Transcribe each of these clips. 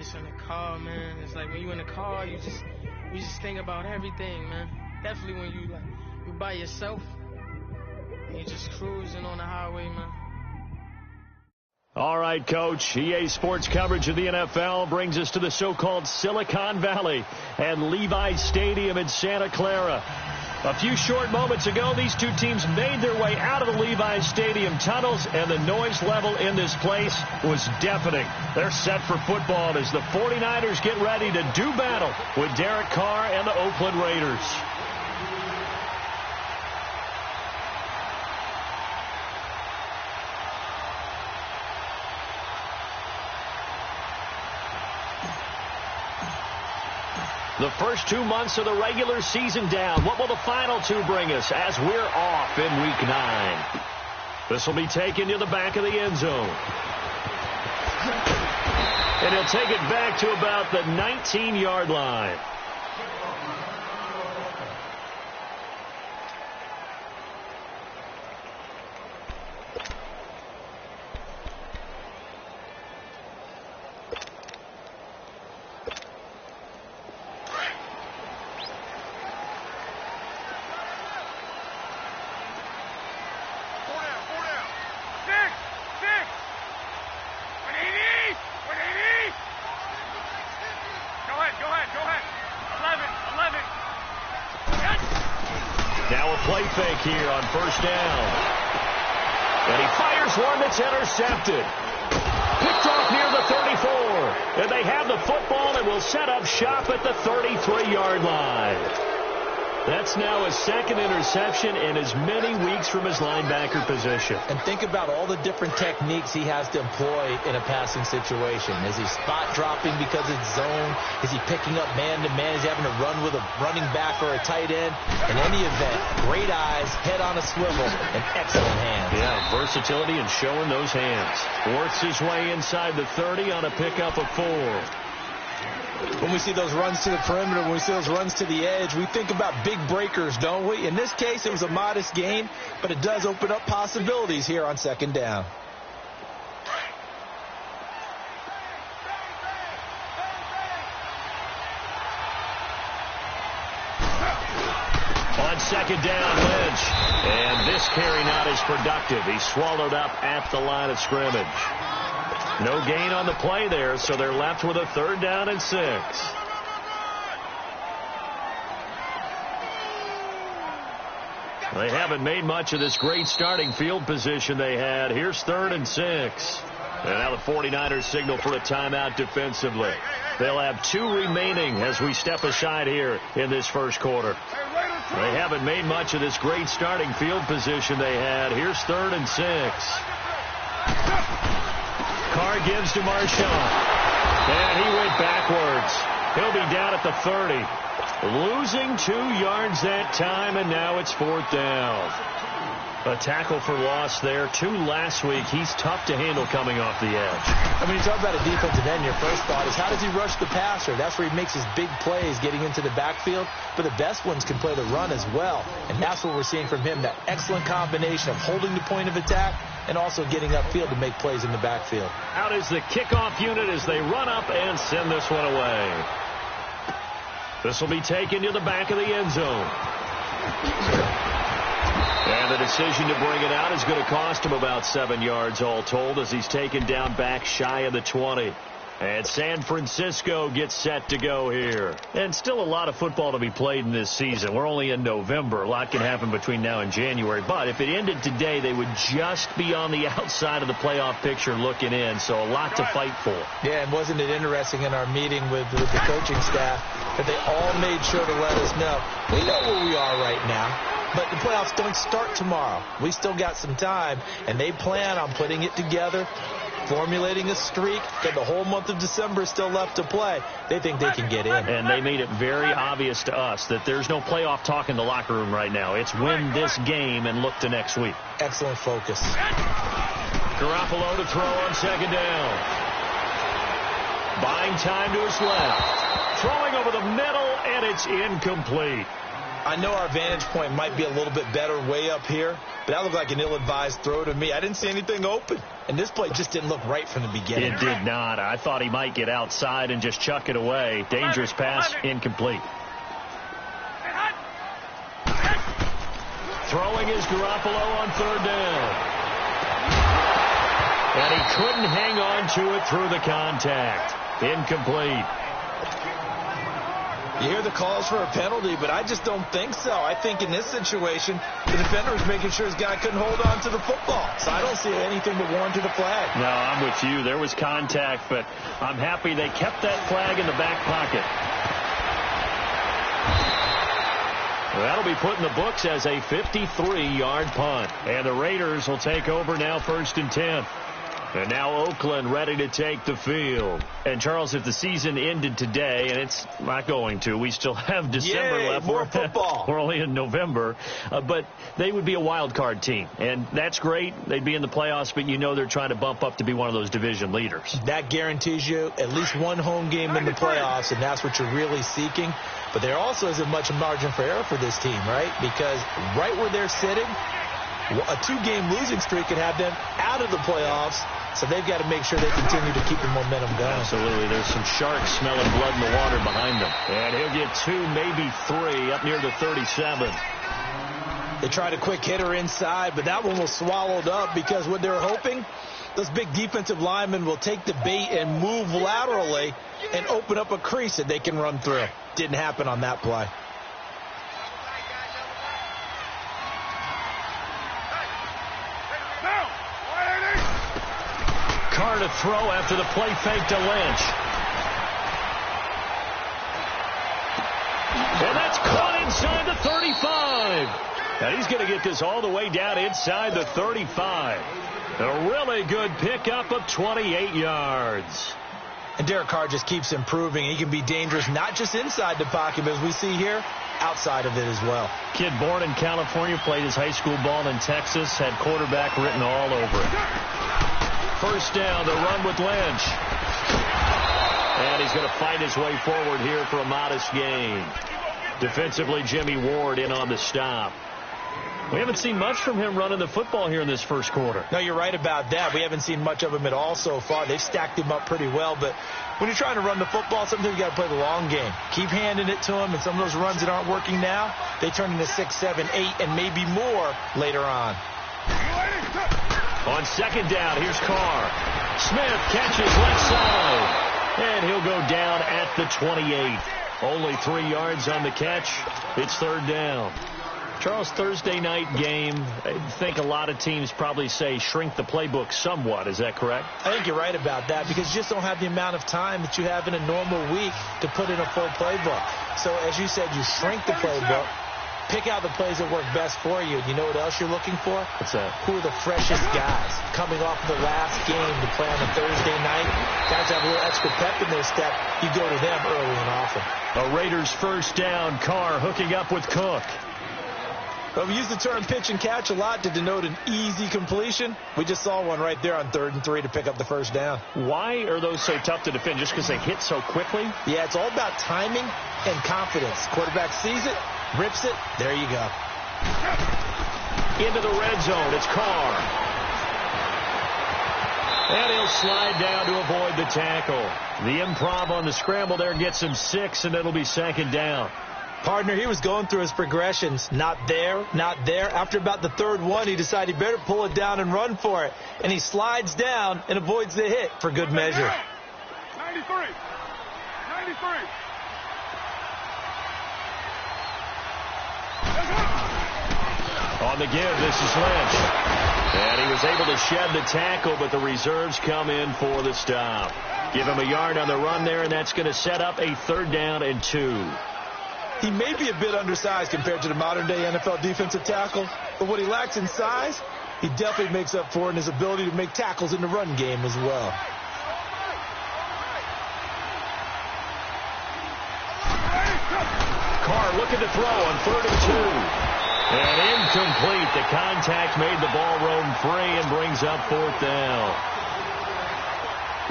just in the car, man. It's like when you in the car, you just think about everything, man. Definitely when you by yourself and you just cruising on the highway, man. All right, Coach. EA Sports coverage of the NFL brings us to the so-called Silicon Valley and Levi's Stadium in Santa Clara. A few short moments ago, these two teams made their way out of the Levi's Stadium tunnels, and the noise level in this place was deafening. They're set for football as the 49ers get ready to do battle with Derek Carr and the Oakland Raiders. The first 2 months of the regular season down. What will the final two bring us as we're off in Week 9? This will be taken to the back of the end zone. And he'll take it back to about the 19-yard line. Play fake here on first down. And he fires one that's intercepted. Picked off near the 34. And they have the football and will set up shop at the 33-yard line. That's now his second interception in as many weeks from his linebacker position. And think about all the different techniques he has to employ in a passing situation. Is he spot dropping because it's zone? Is he picking up man-to-man? Is he having to run with a running back or a tight end? In any event, great eyes, head on a swivel, and excellent hands. Yeah, versatility and showing those hands. Works his way inside the 30 on a pickup of 4. When we see those runs to the perimeter, when we see those runs to the edge, we think about big breakers, don't we? In this case, it was a modest gain, but it does open up possibilities here on second down. On second down, Lynch. And this carry not as productive. He's swallowed up at the line of scrimmage. No gain on the play there, so they're left with a 3rd down and 6. They haven't made much of this great starting field position they had. Here's 3rd and 6. And now the 49ers signal for a timeout defensively. They'll have 2 remaining as we step aside here in this first quarter. They haven't made much of this great starting field position they had. Here's 3rd and 6. Carr gives to Marshawn. And he went backwards. He'll be down at the 30. Losing 2 yards that time, and now it's 4th down. A tackle for loss there. 2 last week. He's tough to handle coming off the edge. I mean, you talk about a defensive end, your first thought is how does he rush the passer? That's where he makes his big plays getting into the backfield. But the best ones can play the run as well. And that's what we're seeing from him, that excellent combination of holding the point of attack and also getting upfield to make plays in the backfield. Out is the kickoff unit as they run up and send this one away. This will be taken to the back of the end zone. And the decision to bring it out is going to cost him about 7 yards all told as he's taken down back shy of the 20. And San Francisco gets set to go here. And still a lot of football to be played in this season. We're only in November. A lot can happen between now and January. But if it ended today, they would just be on the outside of the playoff picture looking in. So a lot to fight for. Yeah, and wasn't it interesting in our meeting with the coaching staff that they all made sure to let us know, we know where we are right now. But the playoffs don't start tomorrow. We still got some time, and they plan on putting it together, formulating a streak, that the whole month of December is still left to play. They think they can get in. And they made it very obvious to us that there's no playoff talk in the locker room right now. It's win this game and look to next week. Excellent focus. Garoppolo to throw on second down. Buying time to his left. Throwing over the middle, and it's incomplete. I know our vantage point might be a little bit better way up here, but that looked like an ill-advised throw to me. I didn't see anything open, and this play just didn't look right from the beginning. It did not. I thought he might get outside and just chuck it away. Dangerous pass, incomplete. Throwing is Garoppolo on third down. And he couldn't hang on to it through the contact. Incomplete. You hear the calls for a penalty, but I just don't think so. I think in this situation, the defender was making sure his guy couldn't hold on to the football. So I don't see anything that warranted a flag. No, I'm with you. There was contact, but I'm happy they kept that flag in the back pocket. Well, that'll be put in the books as a 53-yard punt. And the Raiders will take over now 1st and 10. And now Oakland ready to take the field. And, Charles, if the season ended today, and it's not going to, we still have December left. More football. We're only in November. But they would be a wild card team. And that's great. They'd be in the playoffs, but you know they're trying to bump up to be one of those division leaders. That guarantees you at least one home game in the playoffs, and that's what you're really seeking. But there also isn't much margin for error for this team, right? Because right where they're sitting, a 2-game losing streak could have them out of the playoffs. So they've got to make sure they continue to keep the momentum going. Absolutely. There's some sharks smelling blood in the water behind them. And he'll get 2, maybe 3 up near the 37. They tried a quick hitter inside, but that one was swallowed up because what they're hoping, those big defensive linemen will take the bait and move laterally and open up a crease that they can run through. Didn't happen on that play. Carr to throw after the play fake to Lynch. And that's caught inside the 35. And he's going to get this all the way down inside the 35. A really good pickup of 28 yards. And Derek Carr just keeps improving. He can be dangerous not just inside the pocket, but as we see here, outside of it as well. Kid born in California, played his high school ball in Texas, had quarterback written all over it. First down, the run with Lynch. And he's going to fight his way forward here for a modest gain. Defensively, Jimmy Ward in on the stop. We haven't seen much from him running the football here in this first quarter. No, you're right about that. We haven't seen much of him at all so far. They've stacked him up pretty well, but when you're trying to run the football, sometimes you got to play the long game. Keep handing it to him, and some of those runs that aren't working now, they turn into 6, 7, 8, and maybe more later on. On second down, here's Carr. Smith catches left side, and he'll go down at the 28. Only 3 yards on the catch. It's third down. Charles, Thursday night game, I think a lot of teams probably say shrink the playbook somewhat. Is that correct? I think you're right about that because you just don't have the amount of time that you have in a normal week to put in a full playbook. So, as you said, you shrink the playbook, pick out the plays that work best for you. You know what else you're looking for? What's that? Who are the freshest guys coming off the last game to play on a Thursday night? Guys have a little extra pep in their step. You go to them early and often. A Raiders first down. Carr hooking up with Cook. Well, we use the term pitch and catch a lot to denote an easy completion. We just saw one right there on 3rd and 3 to pick up the first down. Why are those so tough to defend? Just because they hit so quickly? Yeah, it's all about timing and confidence. Quarterback sees it, rips it, there you go. Into the red zone, it's Carr. And he'll slide down to avoid the tackle. The improv on the scramble there gets him 6, and it'll be second down. Partner, he was going through his progressions. Not there, not there. After about the 3rd one, he decided he better pull it down and run for it. And he slides down and avoids the hit for good measure. 93. On the give, this is Lynch. And he was able to shed the tackle, but the reserves come in for the stop. Give him a yard on the run there, and that's going to set up a 3rd down and 2. He may be a bit undersized compared to the modern-day NFL defensive tackle, but what he lacks in size, he definitely makes up for in his ability to make tackles in the run game as well. Carr looking to throw on 3rd and 2. And incomplete. The contact made the ball roam free and brings up 4th down.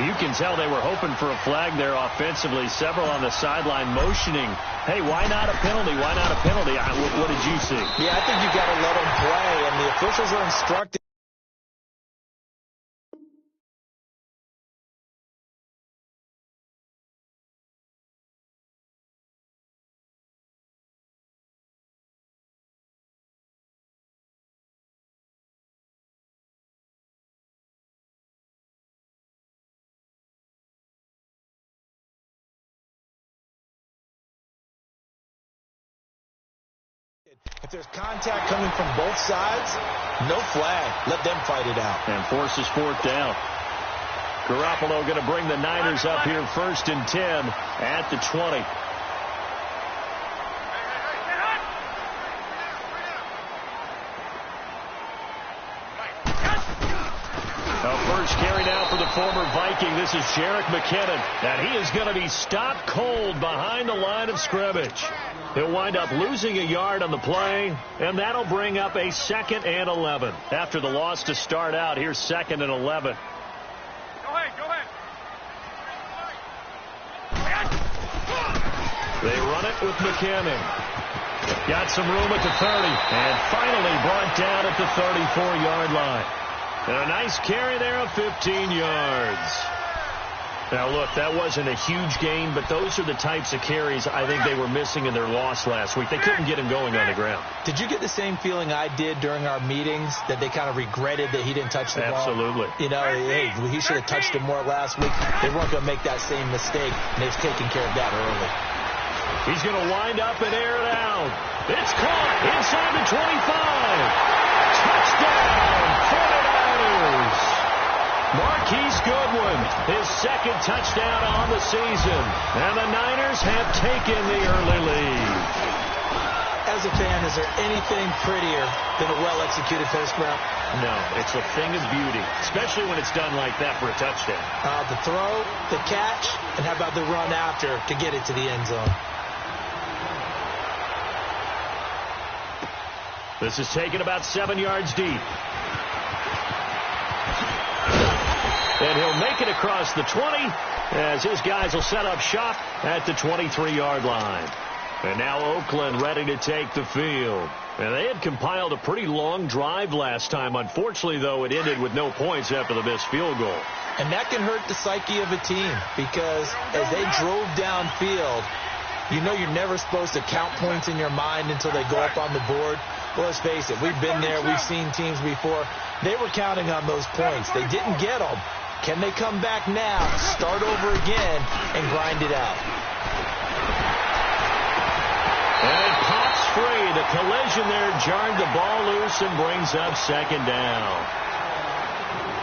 You can tell they were hoping for a flag there offensively. Several on the sideline motioning, hey, why not a penalty? Why not a penalty? What did you see? Yeah, I think you got to let them play, and the officials are instructed. If there's contact coming from both sides, no flag. Let them fight it out. And forces fourth down. Garoppolo going to bring the Niners up here 1st and 10 at the 20. First carry now for the former Viking. This is Jerick McKinnon. And he is going to be stopped cold behind the line of scrimmage. He'll wind up losing a yard on the play, and that'll bring up a 2nd and 11. After the loss to start out, here's 2nd and 11. Go ahead. They run it with McKinnon. Got some room at the 30, and finally brought down at the 34-yard line. And a nice carry there of 15 yards. Now, look, that wasn't a huge gain, but those are the types of carries I think they were missing in their loss last week. They couldn't get him going on the ground. Did you get the same feeling I did during our meetings, that they kind of regretted that he didn't touch the ball? Absolutely. You know, hey, he should have touched it more last week. They weren't going to make that same mistake, and they've taken care of that early. He's going to wind up and air it out. It's caught inside the 25. Touchdown, 49ers. Marquise Goodwin, his 2nd touchdown on the season. And the Niners have taken the early lead. As a fan, is there anything prettier than a well-executed first round? No, it's a thing of beauty, especially when it's done like that for a touchdown. The throw, the catch, and how about the run after to get it to the end zone? This is taken about 7 yards deep. And he'll make it across the 20 as his guys will set up shop at the 23-yard line. And now Oakland ready to take the field. And they had compiled a pretty long drive last time. Unfortunately, though, it ended with no points after the missed field goal. And that can hurt the psyche of a team because as they drove downfield, you know you're never supposed to count points in your mind until they go up on the board. Well, let's face it, we've been there. We've seen teams before. They were counting on those points. They didn't get them. Can they come back now, start over again, and grind it out? And it pops free. The collision there jarred the ball loose and brings up 2nd down.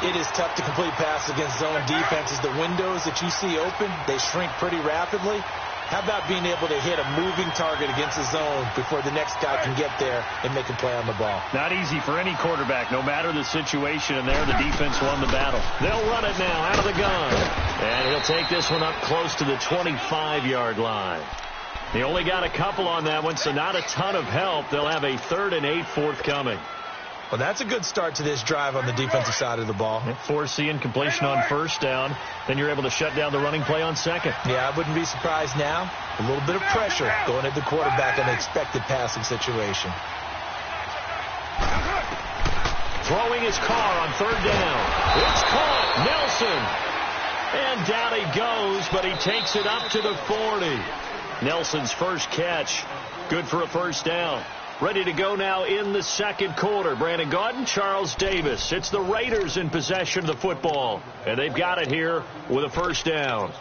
It is tough to complete passes against zone defenses. The windows that you see open, they shrink pretty rapidly. How about being able to hit a moving target against the zone before the next guy can get there and make a play on the ball? Not easy for any quarterback, no matter the situation. And there, the defense won the battle. They'll run it now out of the gun. And he'll take this one up close to the 25-yard line. He only got a couple on that one, so not a ton of help. They'll have a 3rd and 8 forthcoming. Well, that's a good start to this drive on the defensive side of the ball. Forcing completion on 1st down. Then you're able to shut down the running play on 2nd. Yeah, I wouldn't be surprised now. A little bit of pressure going at the quarterback in an expected passing situation. Throwing his car on 3rd down. It's caught. Nelson. And down he goes, but he takes it up to the 40. Nelson's first catch. Good for a 1st down. Ready to go now in the 2nd quarter. Brandon Gaudin, Charles Davis. It's the Raiders in possession of the football. And they've got it here with a 1st down.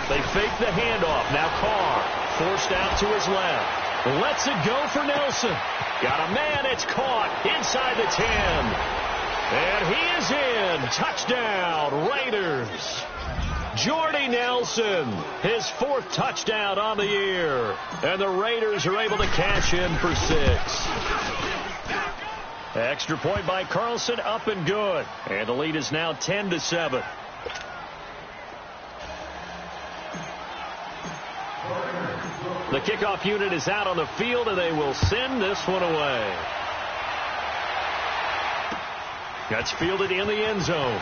They fake the handoff. Now Carr forced out to his left. Lets it go for Nelson. Got a man. It's caught inside the 10. And he is in. Touchdown, Raiders. Jordy Nelson, his 4th touchdown on the year. And the Raiders are able to cash in for 6. Extra point by Carlson, up and good. And the lead is now 10-7. The kickoff unit is out on the field, and they will send this one away. That's fielded in the end zone.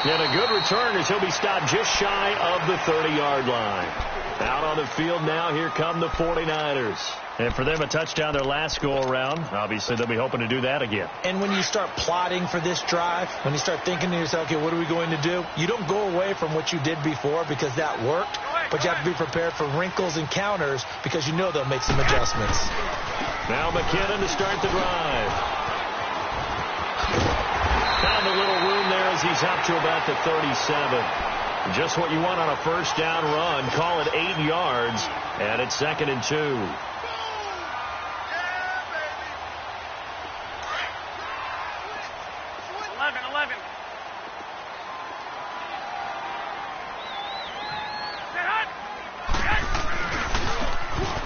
And a good return as he'll be stopped just shy of the 30-yard line. Out on the field now, here come the 49ers. And for them, a touchdown their last go-around. Obviously, they'll be hoping to do that again. And when you start plotting for this drive, when you start thinking to yourself, okay, what are we going to do? You don't go away from what you did before because that worked, but you have to be prepared for wrinkles and counters because you know they'll make some adjustments. Now McKinnon to start the drive. Found a little room there as he's up to about the 37. Just what you want on a first down run. Call it 8 yards, and it's 2nd and 2. 11.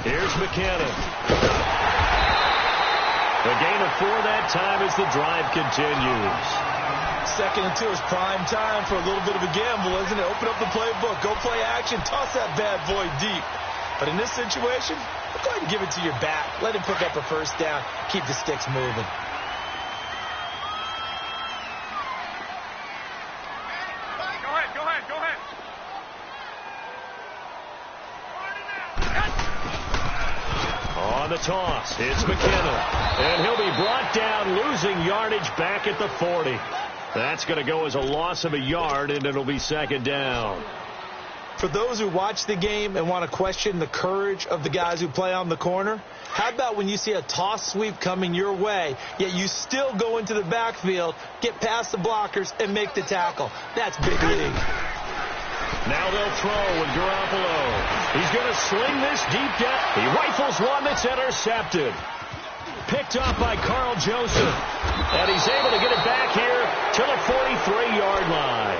Here's McKinnon. A gain of 4 that time as the drive continues. 2nd and 2 is prime time for a little bit of a gamble, isn't it? Open up the playbook, go play action, toss that bad boy deep. But in this situation, go ahead and give it to your back. Let him pick up a first down. Keep the sticks moving. Go ahead. On the toss, it's McKinnon. And he'll be brought down, losing yardage back at the 40. That's going to go as a loss of a yard, and it'll be 2nd down. For those who watch the game and want to question the courage of the guys who play on the corner, how about when you see a toss sweep coming your way, yet you still go into the backfield, get past the blockers, and make the tackle? That's big league. Now they'll throw with Garoppolo. He's going to sling this deep down. He rifles one that's intercepted. Picked off by Carl Joseph. And he's able to get it back here to the 43-yard line.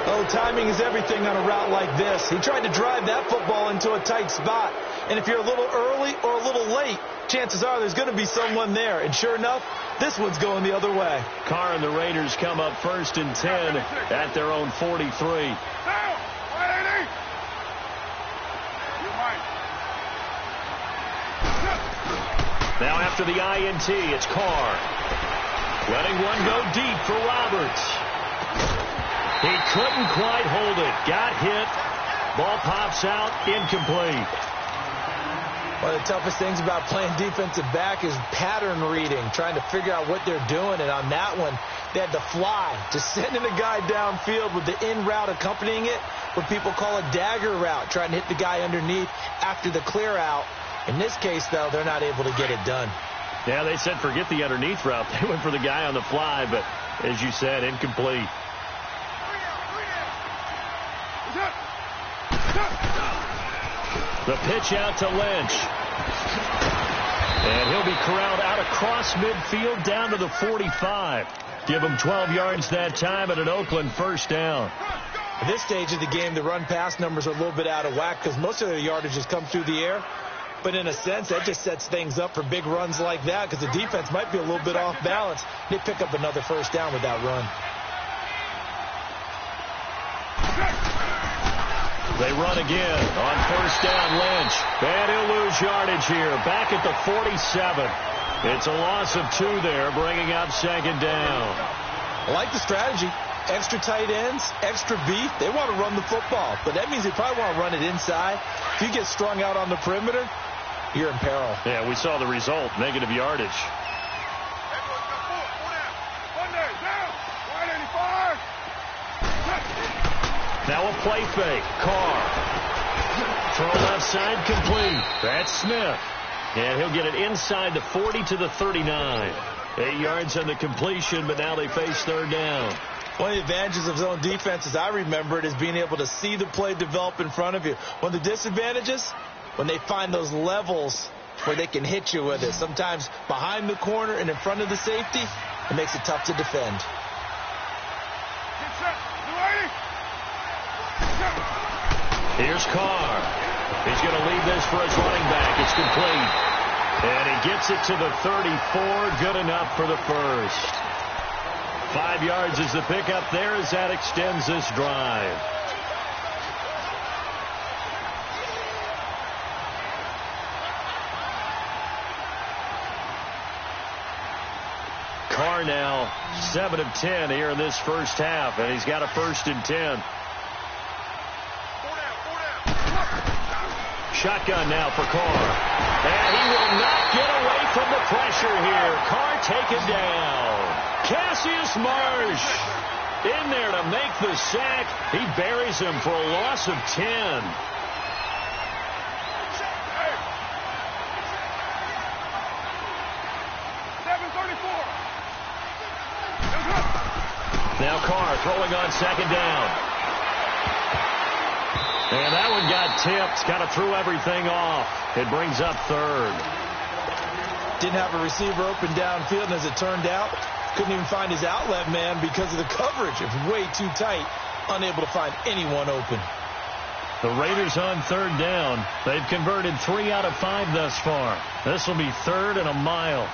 Oh, timing is everything on a route like this. He tried to drive that football into a tight spot. And if you're a little early or a little late, chances are there's going to be someone there. And sure enough, this one's going the other way. Carr and the Raiders come up 1st and 10 at their own 43. Now after the INT, it's Carr. Letting one go deep for Roberts. He couldn't quite hold it. Got hit. Ball pops out. Incomplete. One of the toughest things about playing defensive back is pattern reading, trying to figure out what they're doing. And on that one, they had to fly, just sending a guy downfield with the in route accompanying it, what people call a dagger route, trying to hit the guy underneath after the clear out. In this case, though, they're not able to get it done. Yeah, they said forget the underneath route. They went for the guy on the fly, but as you said, incomplete. The pitch out to Lynch. And he'll be corralled out across midfield down to the 45. Give him 12 yards that time at an Oakland first down. At this stage of the game, the run-pass numbers are a little bit out of whack because most of their yardage has come through the air. But in a sense, that just sets things up for big runs like that because the defense might be a little bit off balance. They pick up another first down with that run. They run again on first down, Lynch. And he'll lose yardage here. Back at the 47. It's a loss of 2 there, bringing up 2nd down. I like the strategy. Extra tight ends, extra beef. They want to run the football, but that means they probably want to run it inside. If you get strung out on the perimeter, you're in peril. Yeah, we saw the result, negative yardage. Now a play fake. Carr. Throw left side complete. That's Smith. And he'll get it inside the 40 to the 39. 8 yards on the completion, but now they face 3rd down. One of the advantages of zone defense, as I remember it, is being able to see the play develop in front of you. One of the disadvantages, when they find those levels where they can hit you with it. Sometimes behind the corner and in front of the safety, it makes it tough to defend. Here's Carr. He's going to leave this for his running back. It's complete. And he gets it to the 34. Good enough for the first. 5 yards is the pickup there as that extends this drive. Carr now 7 of 10 here in this first half, and he's got a 1st and 10. Shotgun now for Carr. And he will not get away from the pressure here. Carr taken down. Cassius Marsh in there to make the sack. He buries him for a loss of 10. Now Carr throwing on 2nd down. And that one got tipped. Kind of threw everything off. It brings up 3rd. Didn't have a receiver open downfield, and as it turned out, couldn't even find his outlet man because of the coverage. It was way too tight. Unable to find anyone open. The Raiders on 3rd down. They've converted 3 out of 5 thus far. This will be 3rd and a mile.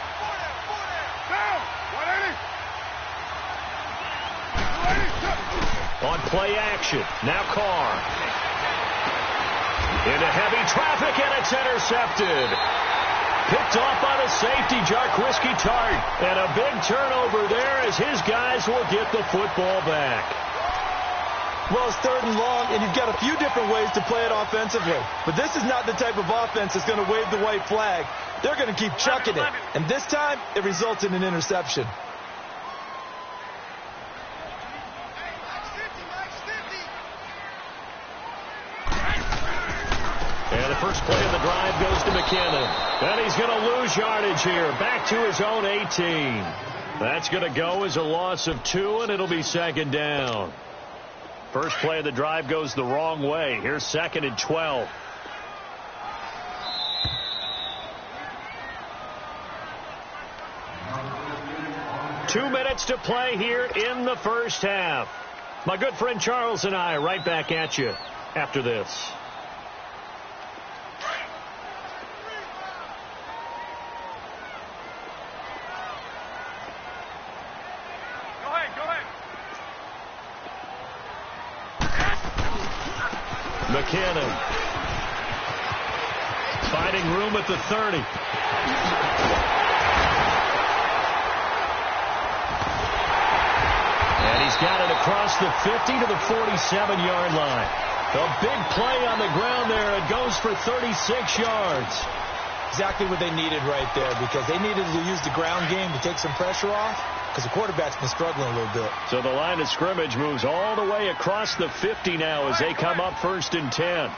On play action. Now Carr. Into heavy traffic, and it's intercepted. Picked off by the safety, Jarquiski Tart. And a big turnover there as his guys will get the football back. Well, it's 3rd and long, and you've got a few different ways to play it offensively. But this is not the type of offense that's going to wave the white flag. They're going to keep chucking it. And this time, it results in an interception. And the first play of the drive goes to McKinnon. And he's going to lose yardage here. Back to his own 18. That's going to go as a loss of 2, and it'll be 2nd down. First play of the drive goes the wrong way. Here's 2nd and 12. Two minutes to play here in the first half. My good friend Charles and I right back at you after this. McKinnon finding room at the 30. And he's got it across the 50 to the 47-yard line. A big play on the ground there. It goes for 36 yards. Exactly what they needed right there, because they needed to use the ground game to take some pressure off, because the quarterback's been struggling a little bit. So the line of scrimmage moves all the way across the 50 now as they come up 1st and 10.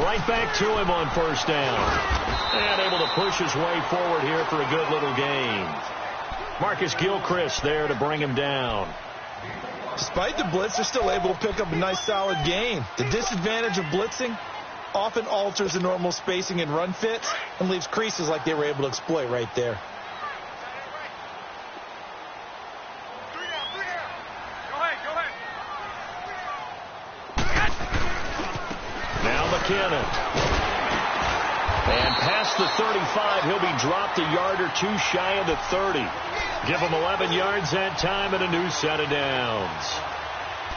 Right back to him on 1st down. And able to push his way forward here for a good little gain. Marcus Gilchrist there to bring him down. Despite the blitz, they're still able to pick up a nice solid gain. The disadvantage of blitzing often alters the normal spacing and run fits and leaves creases like they were able to exploit right there. Now McKinnon. And past the 35, he'll be dropped a yard or 2 shy of the 30. Give him 11 yards that time and a new set of downs.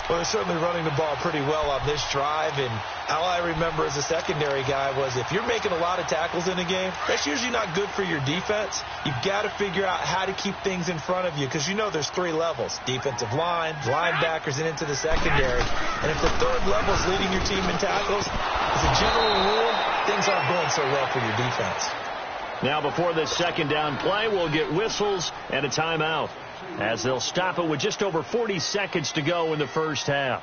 Well, they're certainly running the ball pretty well on this drive, and all I remember as a secondary guy was if you're making a lot of tackles in a game, that's usually not good for your defense. You've got to figure out how to keep things in front of you, because you know there's 3 levels: defensive line, linebackers, and into the secondary. And if the 3rd level is leading your team in tackles, as a general rule, things aren't going so well for your defense. Now before this 2nd down play, we'll get whistles and a timeout, as they'll stop it with just over 40 seconds to go in the first half.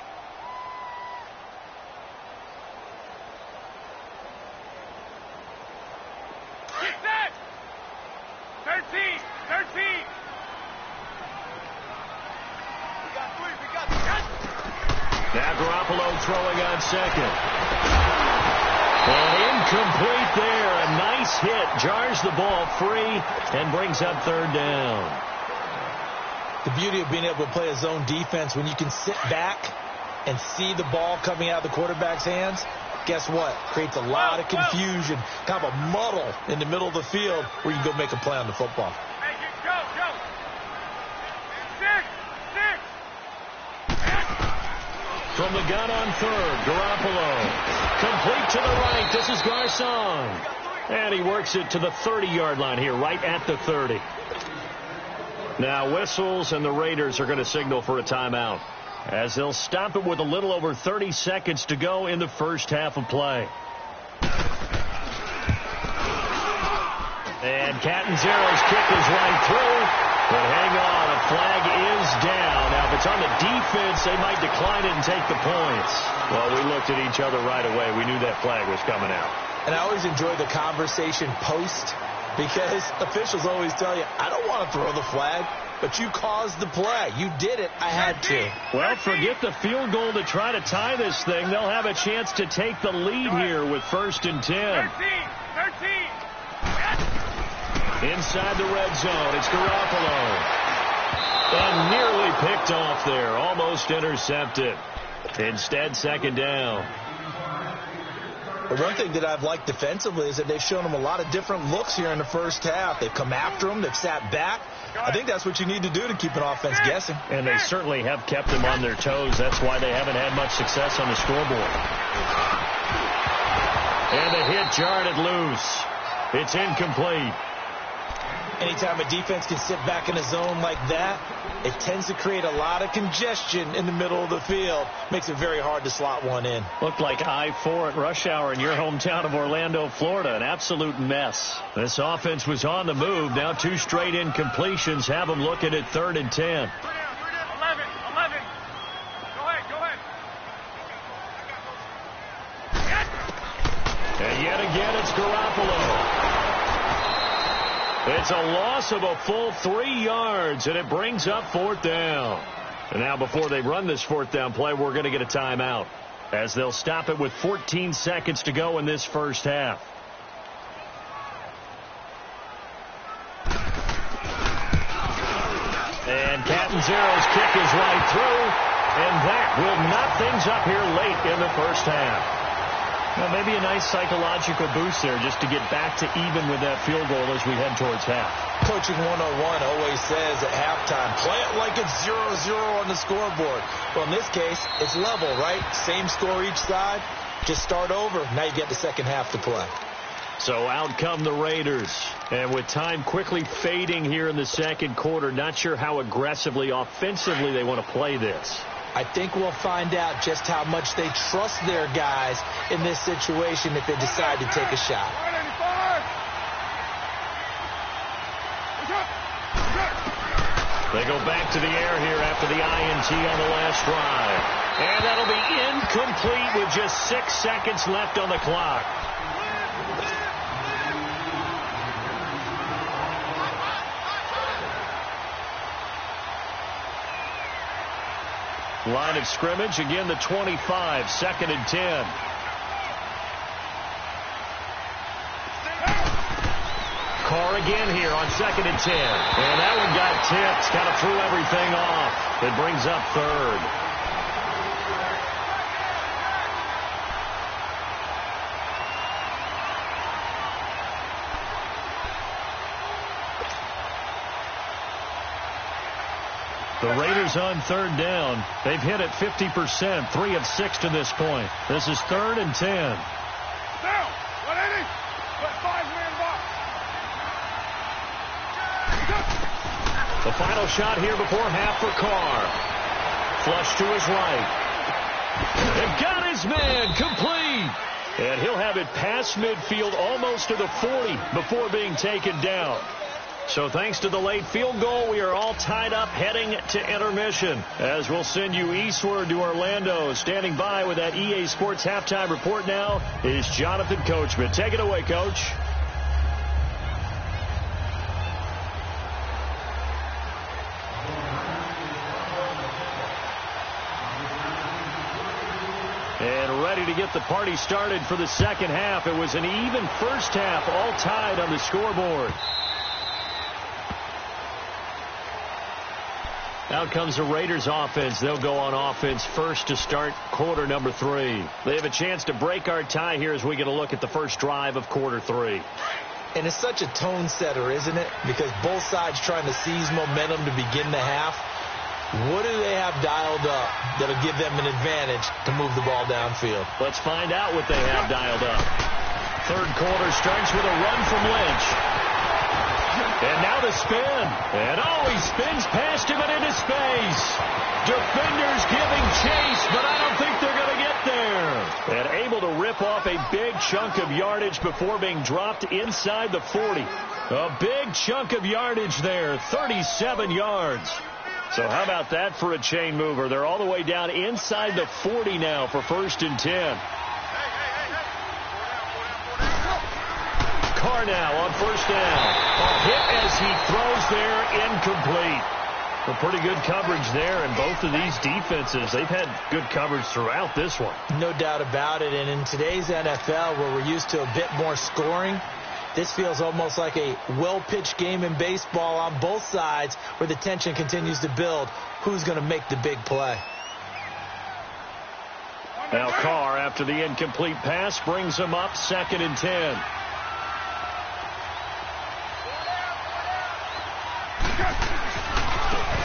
Set. 13. Now Garoppolo throwing on 2nd. And incomplete there. A nice hit. Jars the ball free and brings up 3rd down. The beauty of being able to play a zone defense when you can sit back and see the ball coming out of the quarterback's hands, guess what? Creates a lot of confusion, kind of a muddle in the middle of the field where you can go make a play on the football. Hey, go. 6. From the gun on third, Garoppolo. Complete to the right. This is Garcon. And he works it to the 30-yard line here, right at the 30. Now whistles, and the Raiders are going to signal for a timeout, as they'll stop it with a little over 30 seconds to go in the first half of play. And Catanzaro's kick is right through. But hang on, a flag is down. Now, if it's on the defense, they might decline it and take the points. Well, we looked at each other right away. We knew that flag was coming out. And I always enjoy the conversation post, because officials always tell you, I don't want to throw the flag, but you caused the play. You did it. I had to. Well, forget the field goal to try to tie this thing. They'll have a chance to take the lead here with 1st and 10. 13. Inside the red zone, it's Garoppolo. And nearly picked off there. Almost intercepted. Instead, 2nd down. The one thing that I've liked defensively is that they've shown them a lot of different looks here in the first half. They've come after them. They've sat back. I think that's what you need to do to keep an offense guessing. And they certainly have kept them on their toes. That's why they haven't had much success on the scoreboard. And the hit jarred it loose. It's incomplete. Anytime a defense can sit back in a zone like that, it tends to create a lot of congestion in the middle of the field. Makes it very hard to slot one in. Looked like I-4 at rush hour in your hometown of Orlando, Florida. An absolute mess. This offense was on the move. Now 2 straight incompletions have them looking at 3rd and 10. 11. Go ahead. And yet again, it's Garoppolo. It's a loss of a full 3 yards, and it brings up 4th down. And now before they run this 4th down play, we're going to get a timeout, as they'll stop it with 14 seconds to go in this first half. And Catanzaro's kick is right through, and that will knot things up here late in the first half. Well, maybe a nice psychological boost there just to get back to even with that field goal as we head towards half. Coaching 101 always says at halftime, play it like it's 0-0 on the scoreboard. Well, in this case, it's level, right? Same score each side. Just start over. Now you get the second half to play. So out come the Raiders. And with time quickly fading here in the second quarter, not sure how aggressively, offensively they want to play this. I think we'll find out just how much they trust their guys in this situation if they decide to take a shot. They go back to the air here after the INT on the last drive. And that'll be incomplete with just 6 seconds left on the clock. Line of scrimmage, again the 25, 2nd and 10. Carr again here on 2nd and 10. And that one got tipped, kind of threw everything off. It brings up 3rd. The Raiders on 3rd down. They've hit it 50%, 3 of 6 to this point. This is 3rd and 10. Down. 180. Put 5-man box. The final shot here before half for Carr. Flush to his right. And got his man complete. And he'll have it past midfield almost to the 40 before being taken down. So thanks to the late field goal, we are all tied up heading to intermission, as we'll send you eastward to Orlando. Standing by with that EA Sports halftime report now is Jonathan Coachman. Take it away, Coach. And ready to get the party started for the second half. It was an even first half, all tied on the scoreboard. Out comes the Raiders offense. They'll go on offense first to start quarter number 3. They have a chance to break our tie here as we get a look at the first drive of quarter 3. And it's such a tone setter, isn't it? Because both sides trying to seize momentum to begin the half. What do they have dialed up that'll give them an advantage to move the ball downfield? Let's find out what they have dialed up. Third quarter starts with a run from Lynch. And now the spin. And he spins past him and into space. Defenders giving chase, but I don't think they're going to get there. And able to rip off a big chunk of yardage before being dropped inside the 40. A big chunk of yardage there, 37 yards. So how about that for a chain mover? They're all the way down inside the 40 now for 1st and 10. Carr now on 1st down. A hit as he throws there, incomplete. Well, pretty good coverage there, and both of these defenses, they've had good coverage throughout this one. No doubt about it, and in today's NFL, where we're used to a bit more scoring, this feels almost like a well-pitched game in baseball on both sides where the tension continues to build. Who's going to make the big play? Now Carr, after the incomplete pass, brings him up 2nd and 10.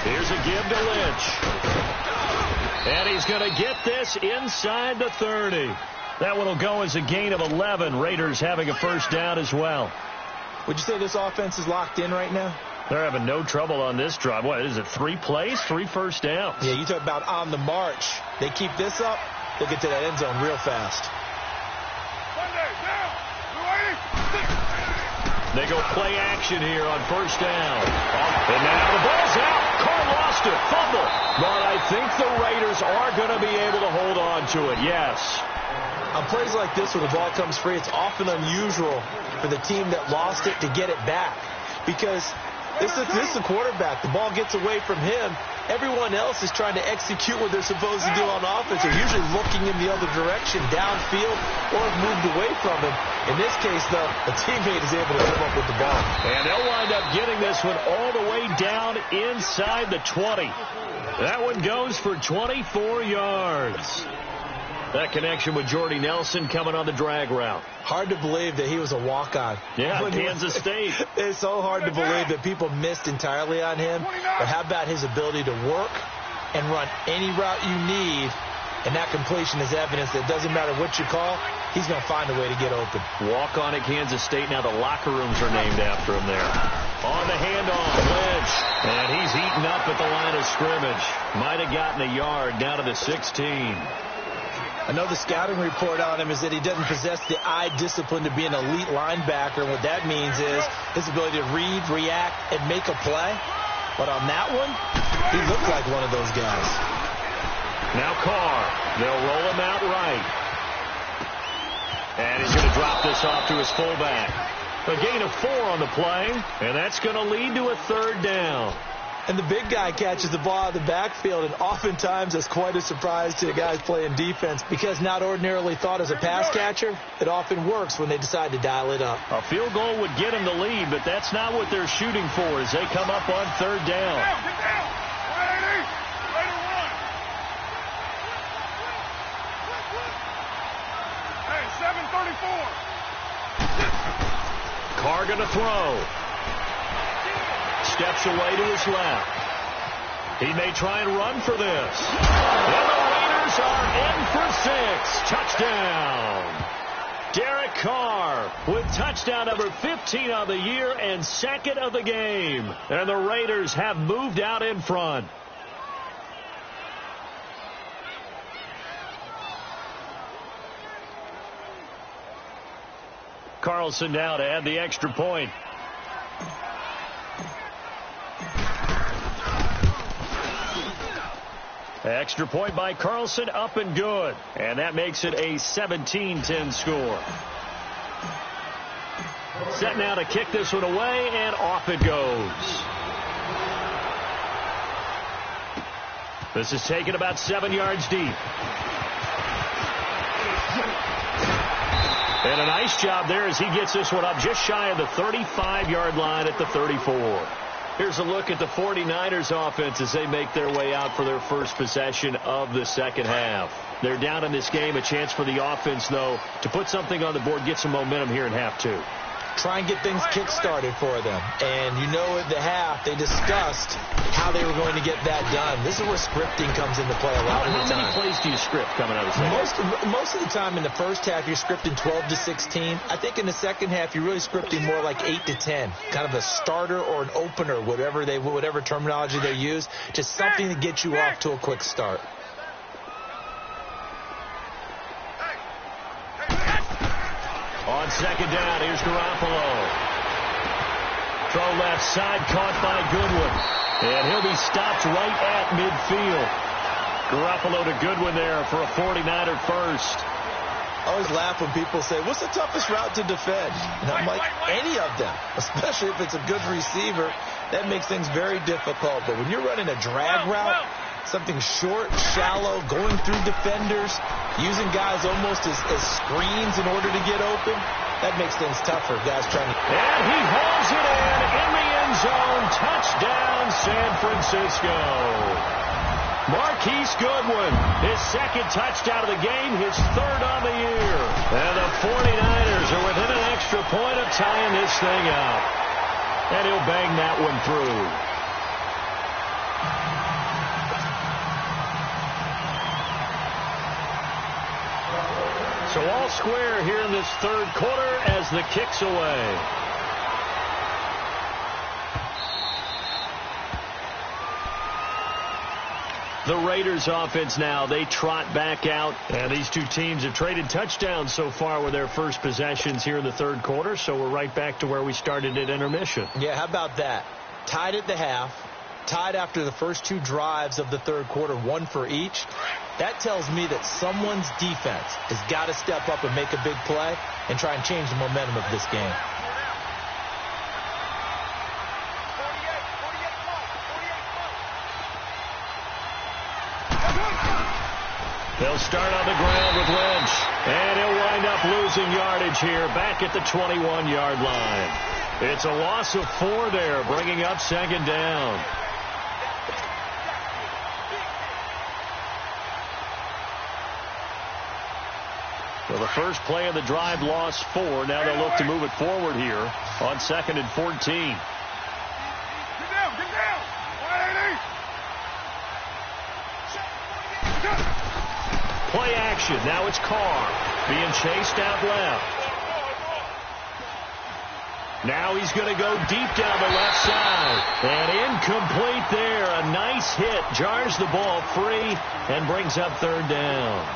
Here's a give to Lynch. And he's going to get this inside the 30. That one will go as a gain of 11. Raiders having a 1st down as well. Would you say this offense is locked in right now? They're having no trouble on this drive. What is it, 3 plays, 3 first downs? Yeah, you talk about on the march. They keep this up, they'll get to that end zone real fast. They go play action here on 1st down. And now the ball's out. Carr lost it. Fumble. But I think the Raiders are going to be able to hold on to it. Yes. On plays like this where the ball comes free, it's often unusual for the team that lost it to get it back. Because this is the quarterback. The ball gets away from him. Everyone else is trying to execute what they're supposed to do on offense. They're usually looking in the other direction, downfield, or have moved away from him. In this case, though, a teammate is able to come up with the ball. And they'll wind up getting this one all the way down inside the 20. That one goes for 24 yards. That connection with Jordy Nelson coming on the drag route. Hard to believe that he was a walk-on. Yeah, Kansas State. It's so hard to believe that people missed entirely on him. But how about his ability to work and run any route you need? And that completion is evidence that it doesn't matter what you call, he's going to find a way to get open. Walk on at Kansas State. Now the locker rooms are named after him there. On the handoff, Lynch. And he's eaten up at the line of scrimmage. Might have gotten a yard down to the 16. I know the scouting report on him is that he doesn't possess the eye discipline to be an elite linebacker. And what that means is his ability to read, react, and make a play. But on that one, he looked like one of those guys. Now Carr. They'll roll him out right. And he's going to drop this off to his fullback. A gain of 4 on the play, and that's going to lead to a 3rd down. And the big guy catches the ball out of the backfield, and oftentimes that's quite a surprise to the guys playing defense because not ordinarily thought as a pass catcher, it often works when they decide to dial it up. A field goal would get them the lead, but that's not what they're shooting for as they come up on 3rd down. Get down. 180. Raider run. Hey, 7:34. Carr going to throw. Steps away to his left. He may try and run for this. And the Raiders are in for 6. Touchdown. Derek Carr with touchdown number 15 of the year and 2nd of the game. And the Raiders have moved out in front. Carlson now to add the extra point. Extra point by Carlson, up and good. And that makes it a 17-10 score. Set now to kick this one away, and off it goes. This is taken about 7 yards deep. And a nice job there as he gets this one up just shy of the 35-yard line at the 34. Here's a look at the 49ers offense as they make their way out for their first possession of the second half. They're down in this game. A chance for the offense, though, to put something on the board, get some momentum here in half two. Try and get things kick-started for them. And you know at the half, they discussed how they were going to get that done. This is where scripting comes into play a lot of the time. How many plays do you script coming out of the second half? Most of the time in the first half, you're scripting 12 to 16. I think in the second half, you're really scripting more like 8 to 10. Kind of a starter or an opener, whatever terminology they use. Just something to get you off to a quick start. On second down, here's Garoppolo. Throw left side, caught by Goodwin. And he'll be stopped right at midfield. Garoppolo to Goodwin there for a 49er first. I always laugh when people say, what's the toughest route to defend? And I'm like, any of them, especially if it's a good receiver. That makes things very difficult. But when you're running a drag route, something short, shallow, going through defenders, using guys almost as screens in order to get open, that makes things tougher. Guys trying to... And he hauls it in the end zone. Touchdown, San Francisco. Marquise Goodwin, his second touchdown of the game, his third on the year. And the 49ers are within an extra point of tying this thing up. And he'll bang that one through. So all square here in this third quarter as the kick's away. The Raiders offense now, they trot back out. And these two teams have traded touchdowns so far with their first possessions here in the third quarter. So we're right back to where we started at intermission. Yeah, how about that? Tied at the half. Tied after the first two drives of the third quarter, one for each. That tells me that someone's defense has got to step up and make a big play and try and change the momentum of this game. They'll start on the ground with Lynch. And he'll wind up losing yardage here back at the 21-yard line. It's a loss of 4 there, bringing up second down. So the first play of the drive lost 4. Now they'll look to move it forward here on second and 14. Get down, get down. 180. Play action. Now it's Carr being chased out left. Now he's going to go deep down the left side. And incomplete there. A nice hit. Jars the ball free and brings up third down.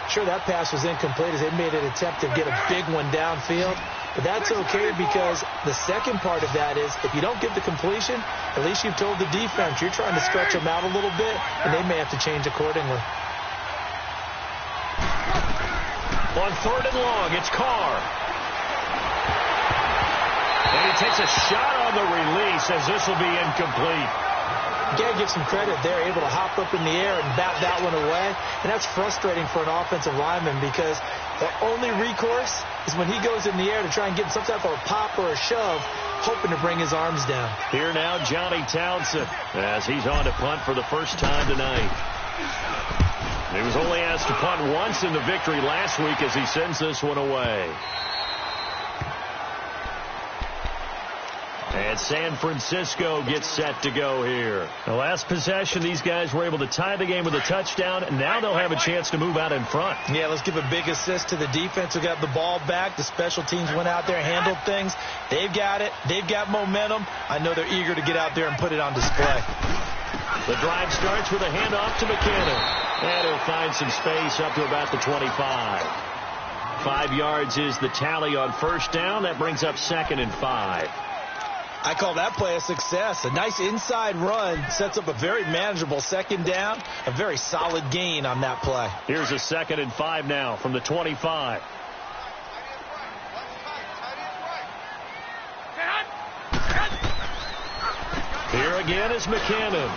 Sure, that pass was incomplete as they made an attempt to get a big one downfield. But that's okay because the second part of that is if you don't get the completion, at least you've told the defense you're trying to stretch them out a little bit, and they may have to change accordingly. On third and long, it's Carr. And he takes a shot on the release as this will be incomplete. You got to give some credit there, able to hop up in the air and bat that one away. And that's frustrating for an offensive lineman because the only recourse is when he goes in the air to try and get some type of a pop or a shove, hoping to bring his arms down. Here now, Johnny Townsend, as he's on to punt for the first time tonight. He was only asked to punt once in the victory last week as he sends this one away. And San Francisco gets set to go here. The last possession, these guys were able to tie the game with a touchdown, and now they'll have a chance to move out in front. Yeah, let's give a big assist to the defense who got the ball back. The special teams went out there and handled things. They've got it. They've got momentum. I know they're eager to get out there and put it on display. The drive starts with a handoff to McKinnon. And he'll find some space up to about the 25. 5 yards is the tally on first down. That brings up second and 5. I call that play a success. A nice inside run sets up a very manageable second down. A very solid gain on that play. Here's a second and 5 now from the 25. Here again is McKinnon.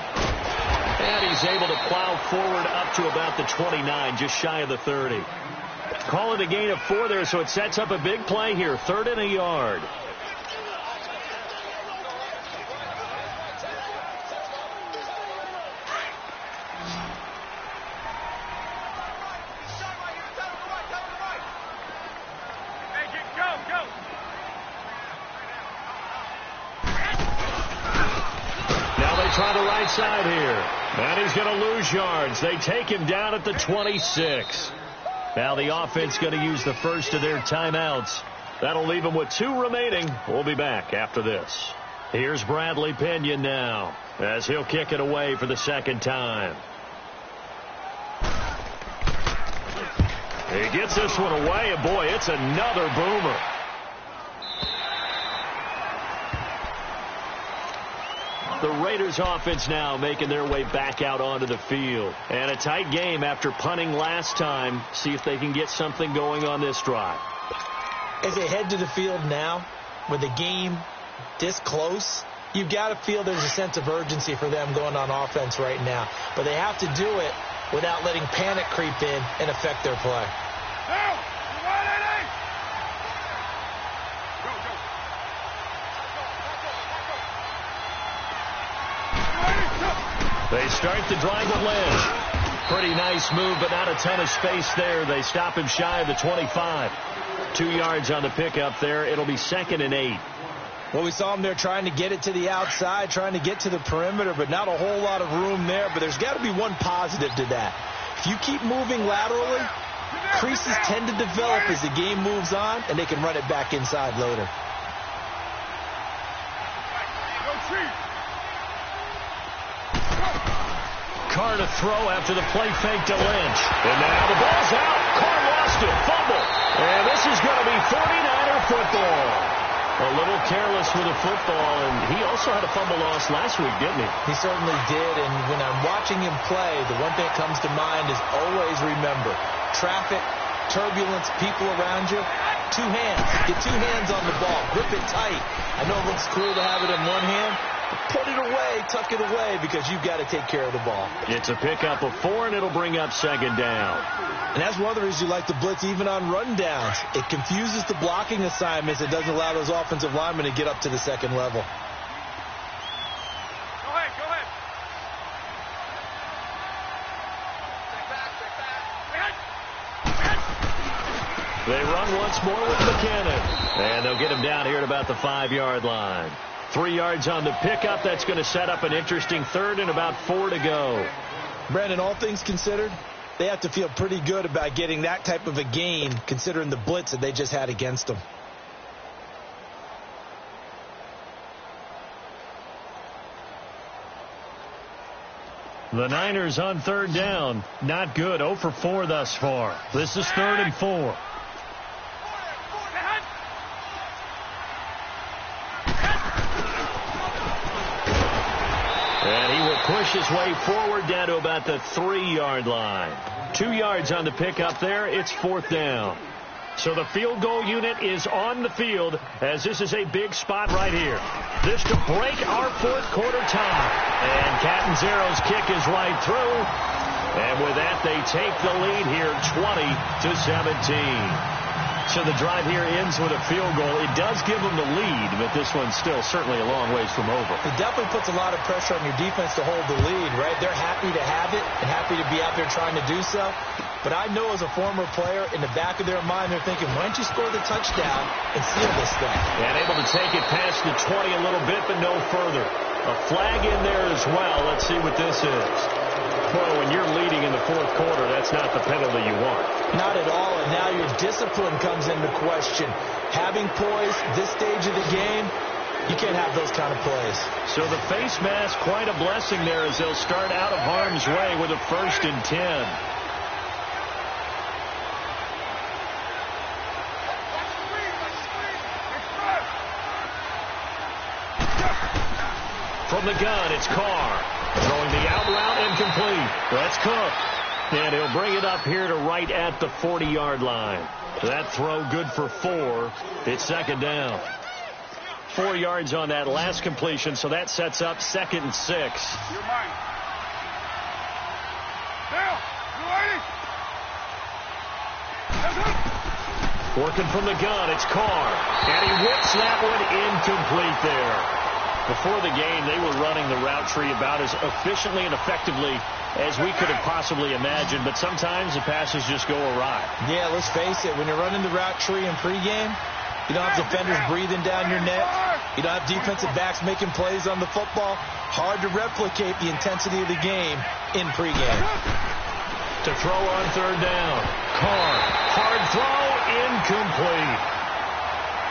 And he's able to plow forward up to about the 29, just shy of the 30. Call it a gain of 4 there, so it sets up a big play here. 3rd and a yard. try the right side here. And he's going to lose yards. They take him down at the 26. Now the offense going to use the first of their timeouts. That'll leave them with 2 remaining. We'll be back after this. Here's Bradley Pinion now as he'll kick it away for the second time. He gets this one away, and boy, it's another boomer. The Raiders offense now making their way back out onto the field. And a tight game after punting last time. See if they can get something going on this drive. As they head to the field now, with the game this close, you've got to feel there's a sense of urgency for them going on offense right now. But they have to do it without letting panic creep in and affect their play. They start the drive with Lynch. Pretty nice move, but not a ton of space there. They stop him shy of the 25. 2 yards on the pickup there. It'll be 2nd and 8. Well, we saw him there trying to get it to the outside, trying to get to the perimeter, but not a whole lot of room there. But there's got to be one positive to that. If you keep moving laterally, creases tend to develop as the game moves on, and they can run it back inside later. Carr to throw after the play fake to Lynch. And now the ball's out. Carr lost it. Fumble. And this is going to be 49er football. A little careless with the football, and he also had a fumble loss last week, didn't he? He certainly did, and when I'm watching him play, the one thing that comes to mind is always remember, traffic, turbulence, people around you, 2 hands. Get 2 hands on the ball. Grip it tight. I know it looks cool to have it in one hand. Put it away, tuck it away, because you've got to take care of the ball. It's a pickup of 4, and it'll bring up 2nd down. And that's one of the reasons you like to blitz even on rundowns. It confuses the blocking assignments. It doesn't allow those offensive linemen to get up to the second level. Go ahead, go ahead. They run once more with McKinnon. And they'll get him down here at about the 5-yard line. 3 yards on the pickup. That's going to set up an interesting 3rd and about 4 to go. Brandon, all things considered, they have to feel pretty good about getting that type of a gain, considering the blitz that they just had against them. The Niners on 3rd down. Not good. 0 for 4 thus far. This is 3rd and 4. And he will push his way forward down to about the 3-yard line. 2 yards on the pickup there. It's 4th down. So the field goal unit is on the field as this is a big spot right here. This to break our 4th quarter tie. And Catanzaro's kick is right through. And with that, they take the lead here 20-17. So the drive here ends with a field goal. It does give them the lead, but this one's still certainly a long ways from over. It definitely puts a lot of pressure on your defense to hold the lead, right? They're happy to have it and happy to be out there trying to do so. But I know as a former player, in the back of their mind, they're thinking, why don't you score the touchdown and seal this thing? And able to take it past the 20 a little bit, but no further. A flag in there as well. Let's see what this is. Well, when you're leading in the 4th quarter, that's not the penalty you want. Not at all, and now your discipline comes into question. Having poise this stage of the game, you can't have those kind of plays. So the face mask, quite a blessing there as they'll start out of harm's way with a 1st and 10. From the gun, it's Carr. Throwing the out route incomplete. That's Cook. And he'll bring it up here to right at the 40-yard line. That throw good for 4. It's 2nd down. 4 yards on that last completion, so that sets up 2nd and 6. You're mine. Now, you ready? Working from the gun, it's Carr. And he whips that one incomplete there. Before the game, they were running the route tree about as efficiently and effectively as we could have possibly imagined, but sometimes the passes just go awry. Yeah, let's face it, when you're running the route tree in pregame, you don't have defenders breathing down your neck. You don't have defensive backs making plays on the football. Hard to replicate the intensity of the game in pregame. To throw on third down. Carr. Hard throw. Incomplete.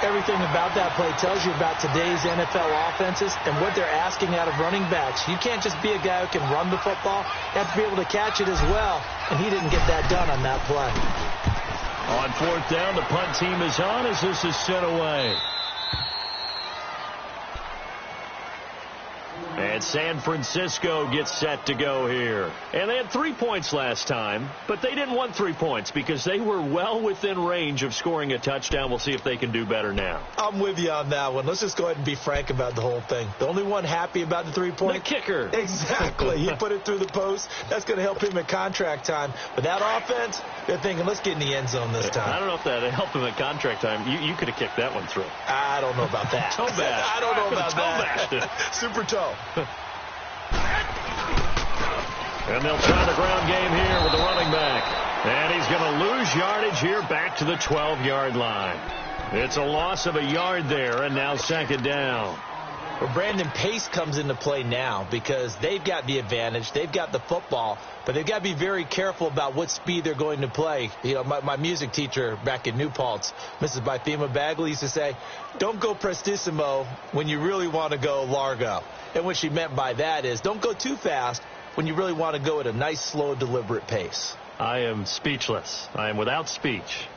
Everything about that play tells you about today's NFL offenses and what they're asking out of running backs. You can't just be a guy who can run the football. You have to be able to catch it as well, and he didn't get that done on that play. On fourth down, the punt team is on as this is sent away. And San Francisco gets set to go here. And they had 3 points last time, but they didn't want 3 points because they were well within range of scoring a touchdown. We'll see if they can do better now. I'm with you on that one. Let's just go ahead and be frank about the whole thing. The only one happy about the 3-point? The kicker. Exactly. He put it through the post. That's going to help him at contract time. But that offense, they're thinking, let's get in the end zone this time. I don't know if that helped him at contract time. You could have kicked that one through. I don't know about that. Toe bash. I don't know about that. Super toe. And they'll try the ground game here with the running back. And he's going to lose yardage here back to the 12-yard line. It's a loss of a yard there, and now second down. Well, Brandon, pace comes into play now because they've got the advantage. They've got the football, but they've got to be very careful about what speed they're going to play. You know, my music teacher back in New Paltz, Mrs. Bythema Bagley, used to say, don't go prestissimo when you really want to go largo. And what she meant by that is don't go too fast when you really want to go at a nice, slow, deliberate pace. I am speechless. I am without speech.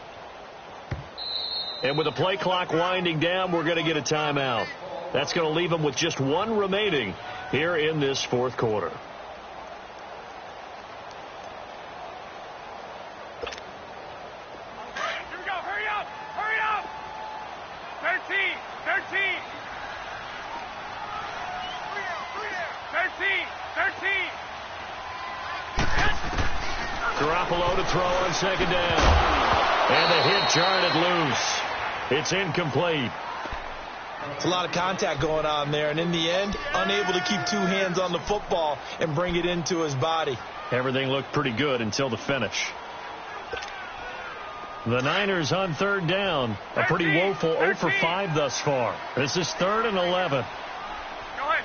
And with the play clock winding down, we're going to get a timeout. That's going to leave them with just one remaining here in this fourth quarter. Here we go. Hurry up. Hurry up. 13. 13. 13. Garoppolo to throw on second down. And the hit jarred loose. It's incomplete. It's a lot of contact going on there, and in the end, unable to keep two hands on the football and bring it into his body. Everything looked pretty good until the finish. The Niners on third down. A pretty woeful 0 for 5 thus far. This is 3rd and 11. Go ahead.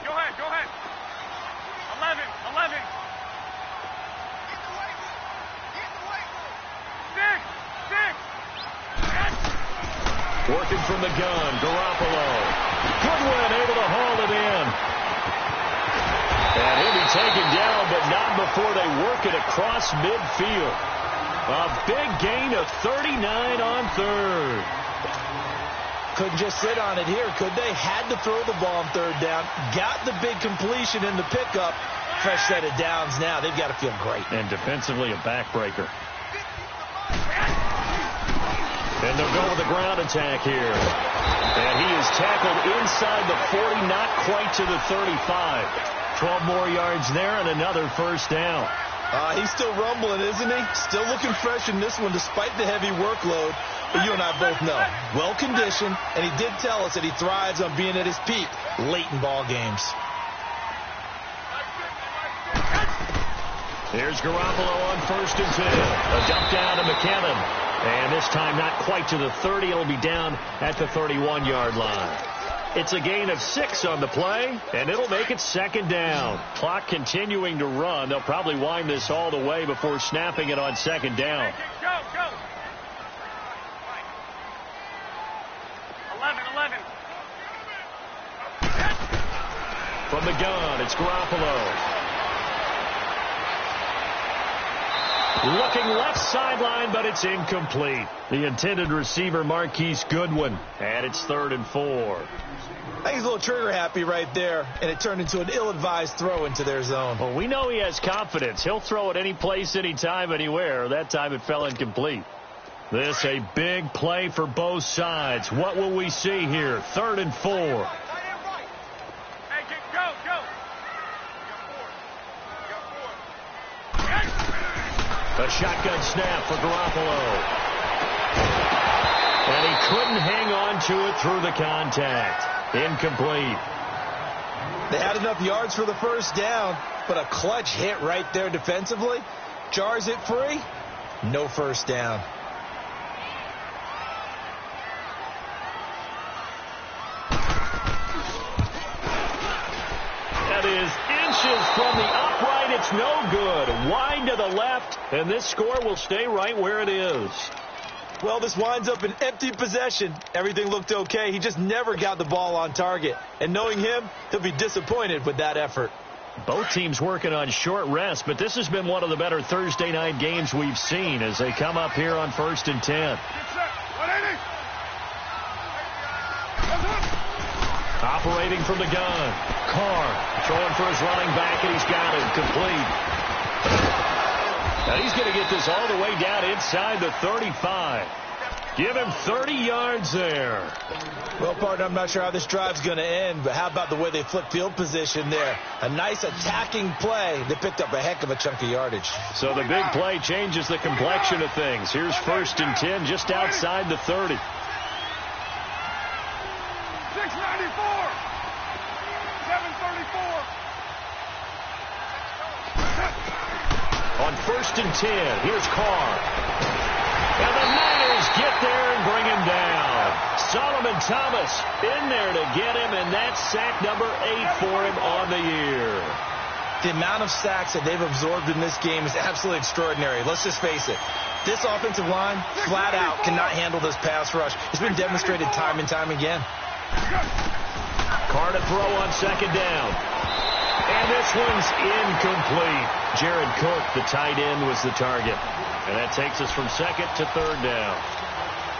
11. 6. Working from the gun, Garoppolo. Goodwin able to haul it in. And he'll be taken down, but not before they work it across midfield. A big gain of 39 on third. Couldn't just sit on it here, could they? Had to throw the ball on third down. Got the big completion in the pickup. Fresh set of downs now. They've got to feel great. And defensively, a backbreaker. And they'll go with the ground attack here. And he is tackled inside the 40, not quite to the 35. 12 more yards there and another first down. He's still rumbling, isn't he? Still looking fresh in this one despite the heavy workload. But you and I both know, well-conditioned, and he did tell us that he thrives on being at his peak late in ball games. Here's Garoppolo on 1st and 10. A dump down to McKinnon. And this time not quite to the 30. It'll be down at the 31-yard line. It's a gain of 6 on the play, and it'll make it second down. Clock continuing to run. They'll probably wind this all the way before snapping it on second down. Go. 11. From the gun, it's Garoppolo. Looking left sideline, but it's incomplete. The intended receiver, Marquise Goodwin. And it's 3rd and 4. I think he's a little trigger happy right there, and it turned into an ill-advised throw into their zone. Well, we know he has confidence. He'll throw it any place, anytime, anywhere. That time it fell incomplete. This a big play for both sides. What will we see here? 3rd and 4. Hey, go. A shotgun snap for Garoppolo. And he couldn't hang on to it through the contact. Incomplete. They had enough yards for the first down, but a clutch hit right there defensively. Jars it free. No first down. is inches from the upright. It's no good. Wide to the left, and this score will stay right where it is. Well, this winds up an empty possession. Everything looked okay. He just never got the ball on target. And knowing him, he'll be disappointed with that effort. Both teams working on short rest, but this has been one of the better Thursday night games we've seen as they come up here on 1st and 10. Operating from the gun. Carr throwing for his running back, and he's got it complete. Now he's going to get this all the way down inside the 35. Give him 30 yards there. Well, partner, I'm not sure how this drive's going to end, but how about the way they flip field position there? A nice attacking play. They picked up a heck of a chunk of yardage. So the big play changes the complexion of things. Here's 1st and 10 just outside the 30. 694. 734. On 1st and 10, here's Carr. And the Niners get there and bring him down. Solomon Thomas in there to get him, and that's sack number 8 for him on the year. The amount of sacks that they've absorbed in this game is absolutely extraordinary. Let's just face it. This offensive line, flat out, cannot handle this pass rush. It's been demonstrated time and time again. Carr to throw on 2nd down. And this one's incomplete. Jared Cook, the tight end, was the target. And that takes us from 2nd to 3rd down.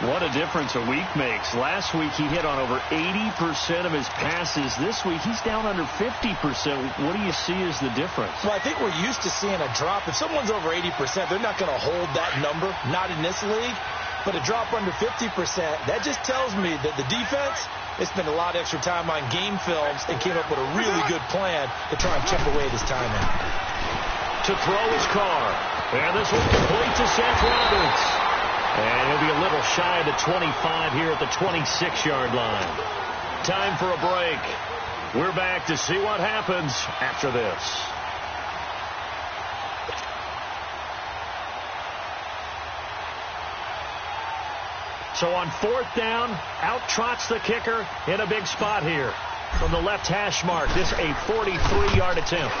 What a difference a week makes. Last week he hit on over 80% of his passes. This week he's down under 50%. What do you see as the difference? Well, I think we're used to seeing a drop. If someone's over 80%, they're not going to hold that number. Not in this league. But a drop under 50%, that just tells me that the defense, they spent a lot of extra time on game films and came up with a really good plan to try and chip away this timeout. To throw is Carr. And this one complete to Seth Roberts. And he'll be a little shy of the 25 here at the 26-yard line. Time for a break. We're back to see what happens after this. So on 4th down, out trots the kicker in a big spot here. From the left hash mark, this a 43-yard attempt.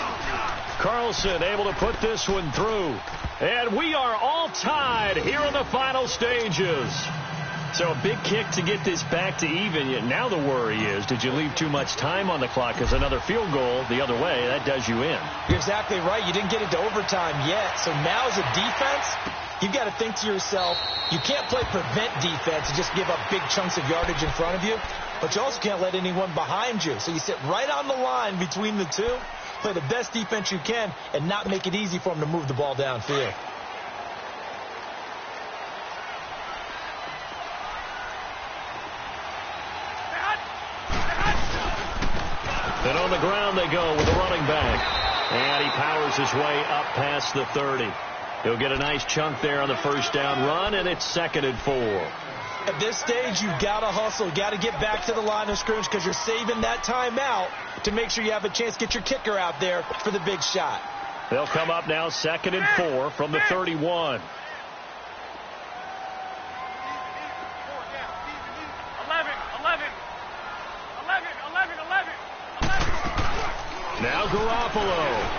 Carlson able to put this one through. And we are all tied here in the final stages. So a big kick to get this back to even. Yet now the worry is, did you leave too much time on the clock? Because another field goal the other way, that does you in. You're exactly right. You didn't get into overtime yet. So now as a defense, you've got to think to yourself, you can't play prevent defense and just give up big chunks of yardage in front of you. But you also can't let anyone behind you. So you sit right on the line between the two, play the best defense you can, and not make it easy for them to move the ball downfield. And on the ground they go with the running back. And he powers his way up past the 30. He'll get a nice chunk there on the 1st down run, and it's 2nd and 4. At this stage, you've got to hustle. You've got to get back to the line of scrimmage because you're saving that timeout to make sure you have a chance to get your kicker out there for the big shot. They'll come up now 2nd and 4 from the 31. 11. Now Garoppolo.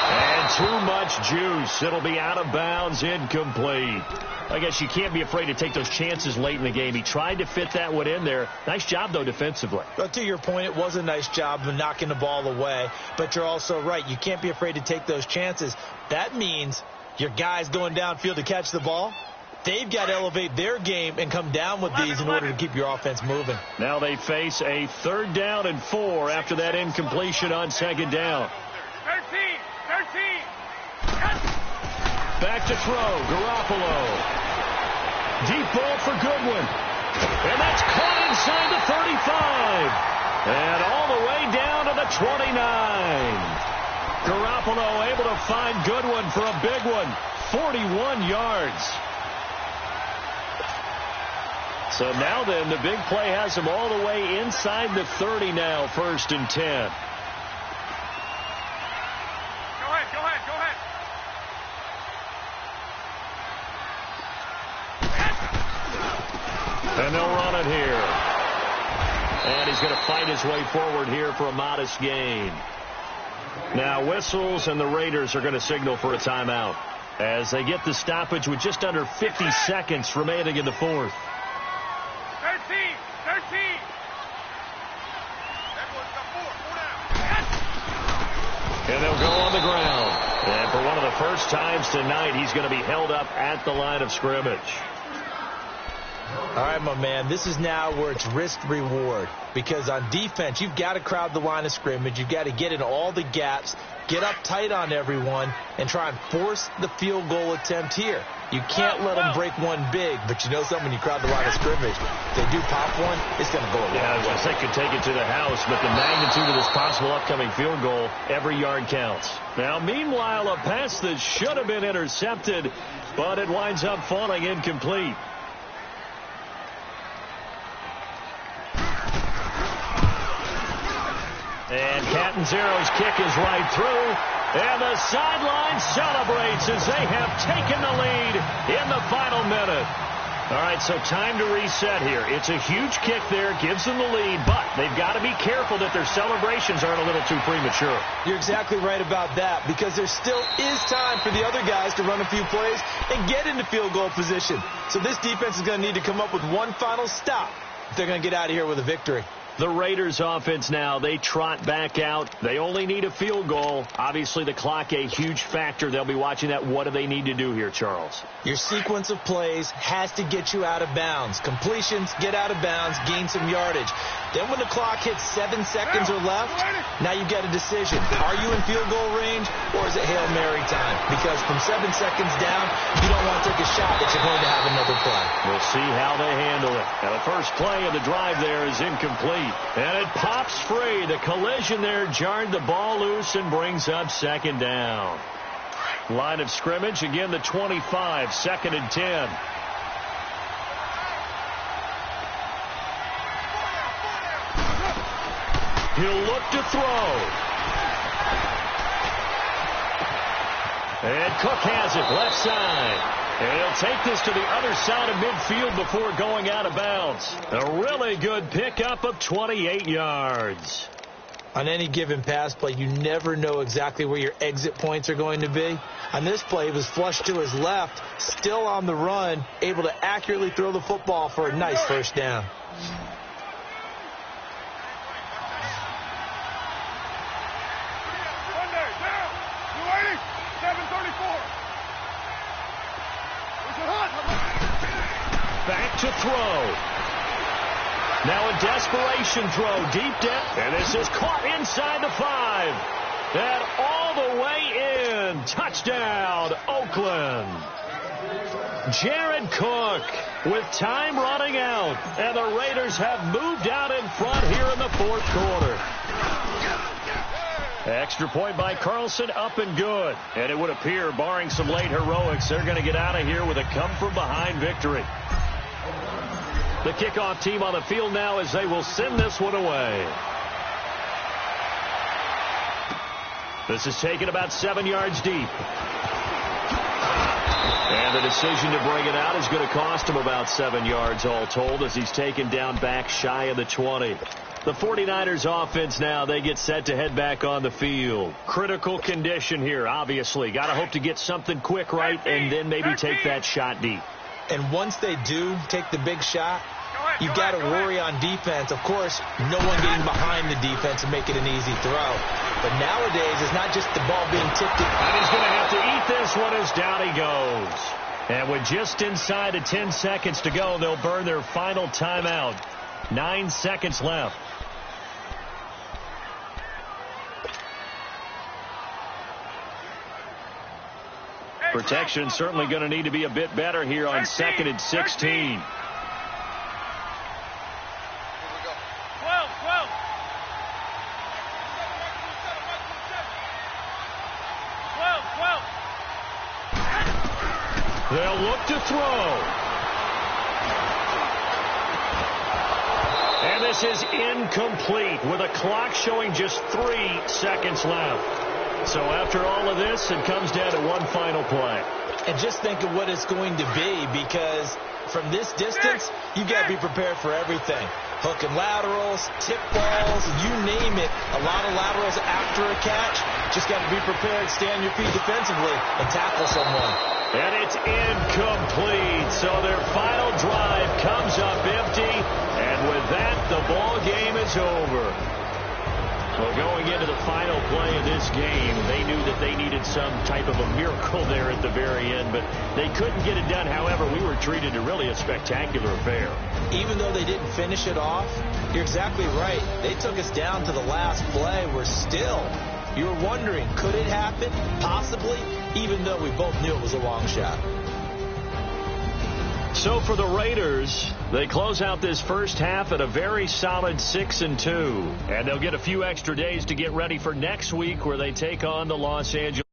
And too much juice. It'll be out of bounds, incomplete. I guess you can't be afraid to take those chances late in the game. He tried to fit that one in there. Nice job, though, defensively. Well, to your point, it was a nice job of knocking the ball away. But you're also right. You can't be afraid to take those chances. That means your guys going downfield to catch the ball, they've got to elevate their game and come down with these in order to keep your offense moving. Now they face a 3rd down and 4 after that incompletion on 2nd down. 13. Back to throw, Garoppolo. Deep ball for Goodwin. And that's caught inside the 35. And all the way down to the 29. Garoppolo able to find Goodwin for a big one. 41 yards. So now then, the big play has him all the way inside the 30 now, 1st and 10. Go ahead. And they'll run it here. And he's going to fight his way forward here for a modest gain. Now whistles, and the Raiders are going to signal for a timeout as they get the stoppage with just under 50 seconds remaining in the fourth. 13. And they'll go on the ground. And for one of the first times tonight, he's going to be held up at the line of scrimmage. All right, my man, this is now where it's risk-reward. Because on defense, you've got to crowd the line of scrimmage. You've got to get in all the gaps, get up tight on everyone, and try and force the field goal attempt here. You can't let them break one big, but you know something, when you crowd the line of scrimmage, if they do pop one, it's going to go a long way. Yeah, they could take it to the house, but the magnitude of this possible upcoming field goal, every yard counts. Now, meanwhile, a pass that should have been intercepted, but it winds up falling incomplete. And Catanzaro's kick is right through. And the sideline celebrates as they have taken the lead in the final minute. All right, so time to reset here. It's a huge kick there, gives them the lead, but they've got to be careful that their celebrations aren't a little too premature. You're exactly right about that, because there still is time for the other guys to run a few plays and get into field goal position. So this defense is going to need to come up with one final stop if they're going to get out of here with a victory. The Raiders offense now, they trot back out. They only need a field goal. Obviously, the clock a huge factor. They'll be watching that. What do they need to do here, Charles? Your sequence of plays has to get you out of bounds. Completions, get out of bounds, gain some yardage. Then when the clock hits 7 seconds or left, now you get a decision. Are you in field goal range, or is it Hail Mary time? Because from 7 seconds down, you don't want to take a shot that you're going to have another play. We'll see how they handle it. Now, the first play of the drive there is incomplete. And it pops free. The collision there jarred the ball loose and brings up second down. Line of scrimmage, again the 25, 2nd and 10. He'll look to throw. And Cook has it, left side. And he'll take this to the other side of midfield before going out of bounds. A really good pickup of 28 yards. On any given pass play, you never know exactly where your exit points are going to be. On this play, he was flushed to his left, still on the run, able to accurately throw the football for a nice first down. Back to throw. Now a desperation throw deep down. And this is caught inside the 5. And all the way in. Touchdown, Oakland. Jared Cook with time running out. And the Raiders have moved out in front here in the 4th quarter. Extra point by Carlson, up and good. And it would appear, barring some late heroics, they're going to get out of here with a come-from-behind victory. The kickoff team on the field now as they will send this one away. This is taken about 7 yards deep. And the decision to bring it out is going to cost him about 7 yards all told, as he's taken down back shy of the 20. The 49ers offense now, they get set to head back on the field. Critical condition here, obviously. Got to hope to get something quick right and then maybe take that shot deep. And once they do take the big shot, you've got to worry on defense. Of course, no one getting behind the defense and make it an easy throw. But nowadays, it's not just the ball being tipped. And he's going to have to eat this one as down he goes. And with just inside of 10 seconds to go, they'll burn their final timeout. 9 seconds left. Protection certainly going to need to be a bit better here on 2nd and 16. 12. They'll look to throw. And this is incomplete with a clock showing just 3 seconds left. So after all of this, it comes down to one final play. And just think of what it's going to be, because from this distance, you've got to be prepared for everything. Hook and laterals, tip balls, you name it. A lot of laterals after a catch. Just got to be prepared, stay on your feet defensively, and tackle someone. And it's incomplete. So their final drive comes up empty. And with that, the ball game is over. Well, going into the final play of this game, they knew that they needed some type of a miracle there at the very end, but they couldn't get it done. However, we were treated to really a spectacular affair. Even though they didn't finish it off, you're exactly right. They took us down to the last play. You were wondering, could it happen? Possibly, even though we both knew it was a long shot. So for the Raiders, they close out this first half at a very solid 6-2. And they'll get a few extra days to get ready for next week where they take on the Los Angeles